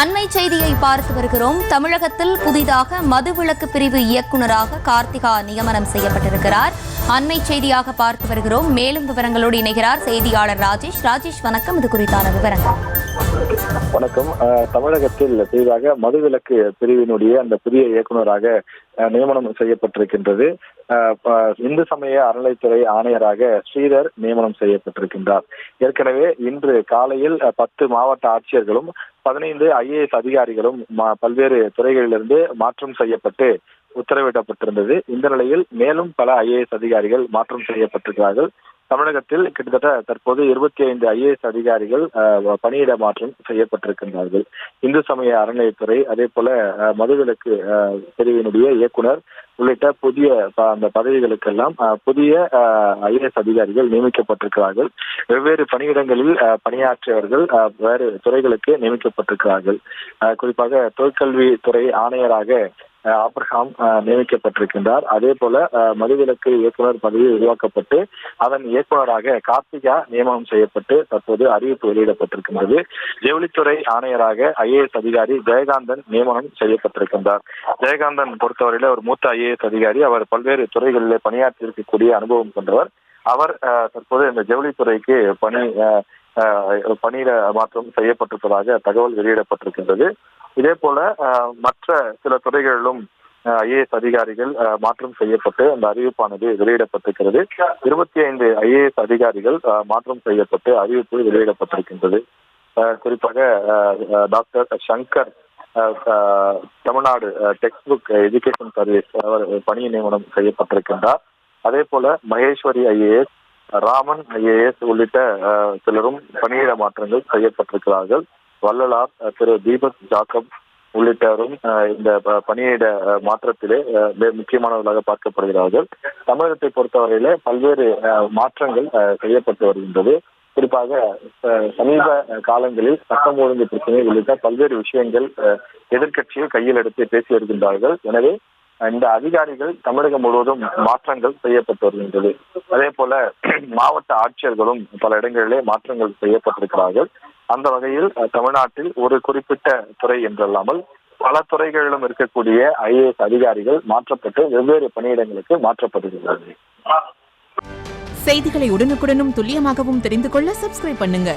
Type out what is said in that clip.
அண்மை செய்தியை பார்த்து வருகிறோம். தமிழகத்தில் புதிதாக மதுவிலக்கு பிரிவு இயக்குநராக கார்த்திகா நியமனம் செய்யப்பட்டிருக்கிறார். அண்மை செய்தியாக பார்த்து வருகிறோம். மேலும் விவரங்களோடு இணைகிறார் செய்தியாளர் ராஜேஷ். ராஜேஷ், வணக்கம். இது குறித்தான விவரங்கள். வணக்கம். தமிழகத்தில் புதிதாக மதுவிலக்கு பிரிவினுடைய அந்த புதிய இயக்குநராக நியமனம் செய்யப்பட்டிருக்கின்றது. இந்து சமய அறநிலைத்துறை ஆணையராக ஸ்ரீதர் நியமனம் செய்யப்பட்டிருக்கின்றார். ஏற்கனவே இன்று காலையில் 10 மாவட்ட ஆட்சியர்களும் 15 IAS அதிகாரிகளும் பல்வேறு துறைகளிலிருந்து மாற்றம் செய்யப்பட்டு உத்தரவிடப்பட்டிருந்தது. இந்த நிலையில் மேலும் பல IAS அதிகாரிகள் மாற்றம் செய்யப்பட்டிருக்கிறார்கள். தமிழகத்தில் கிட்டத்தட்ட தற்போது 25 IAS அதிகாரிகள் பணியிட மாற்றம் செய்யப்பட்டிருக்கின்றார்கள். இந்து சமய அறநிலையத்துறை, அதே போல மதுவிலக்கு பிரிவினுடைய இயக்குனர் உள்ளிட்ட புதிய அந்த பதவிகளுக்கெல்லாம் புதிய IAS அதிகாரிகள் நியமிக்கப்பட்டிருக்கிறார்கள். வெவ்வேறு பணியிடங்களில் பணியாற்றியவர்கள் வேறு துறைகளுக்கு நியமிக்கப்பட்டிருக்கிறார்கள். குறிப்பாக தொழிற்கல்வித்துறை ஆணையராக ஆப்ரஹாம் நியமிக்கப்பட்டிருக்கின்றார். அதே போல மதுவிலக்கு இயக்குனர் பதவி உருவாக்கப்பட்டு அதன் இயக்குநராக கார்த்திகா நியமனம் செய்யப்பட்டு தற்போது அறிவிப்பு வெளியிடப்பட்டிருக்கின்றது. ஜவுளித்துறை ஆணையராக IAS அதிகாரி ஜெயகாந்தன் நியமனம் செய்யப்பட்டிருக்கின்றார். ஜெயகாந்தன் பொறுத்தவரையில ஒரு மூத்த IAS அதிகாரி. அவர் பல்வேறு துறைகளில் பணியாற்றி இருக்கக்கூடிய அனுபவம் கொண்டவர். அவர் தற்போது இந்த ஜவுளித்துறைக்கு பணியிட மாற்றம் செய்யப்பட்டிருப்பதாக தகவல் வெளியிடப்பட்டிருக்கின்றது. இதே போல மற்ற சில துறைகளிலும் IAS அதிகாரிகள் மாற்றம் செய்யப்பட்டு அந்த அறிவிப்பானது வெளியிடப்பட்டிருக்கிறது. 25 IAS அதிகாரிகள் மாற்றம் செய்யப்பட்டு அறிவிப்பு வெளியிடப்பட்டிருக்கின்றது. குறிப்பாக doctor Shankar Tamil Nadu text book education service அவர் பணி நியமனம் செய்யப்பட்டிருக்கின்றார். அதே போல மகேஸ்வரி IAS, ராமன் IAS உள்ளிட்ட சிலரும் பணியிட மாற்றங்கள் செய்யப்பட்டிருக்கிறார்கள். வள்ளலார், திரு தீபக் ஜாக்கப் உள்ளிட்டவரும் இந்த பணியிட மாற்றத்திலே முக்கியமானவர்களாக பார்க்கப்படுகிறார்கள். தமிழகத்தை பொறுத்தவரையில பல்வேறு மாற்றங்கள் செய்யப்பட்டு வருகின்றது. குறிப்பாக சமீப காலங்களில் சட்டம் ஒழுங்கு பிரச்சனை உள்ளிட்ட பல்வேறு விஷயங்கள் எதிர்க்கட்சியில் கையில் எடுத்து பேசி வருகின்றார்கள். எனவே இந்த அதிகாரிகள் தமிழகம் முழுவதும் மாற்றங்கள் செய்யப்பட்டு வருகின்றது. அதே போல மாவட்ட ஆட்சியர்களும் பல இடங்களிலே மாற்றங்கள் செய்யப்பட்டிருக்கிறார்கள். அந்த வகையில் தமிழ்நாட்டில் ஒரு குறிப்பிட்ட துறை என்றல்லாமல் பல துறைகளிலும் இருக்கக்கூடிய IAS அதிகாரிகள் மாற்றப்பட்டு வெவ்வேறு பணியிடங்களுக்கு மாற்றப்படுகிறார்கள். செய்திகளை உடனுக்குடனும் துல்லியமாகவும் தெரிந்து கொள்ள சப்ஸ்கிரைப் பண்ணுங்க.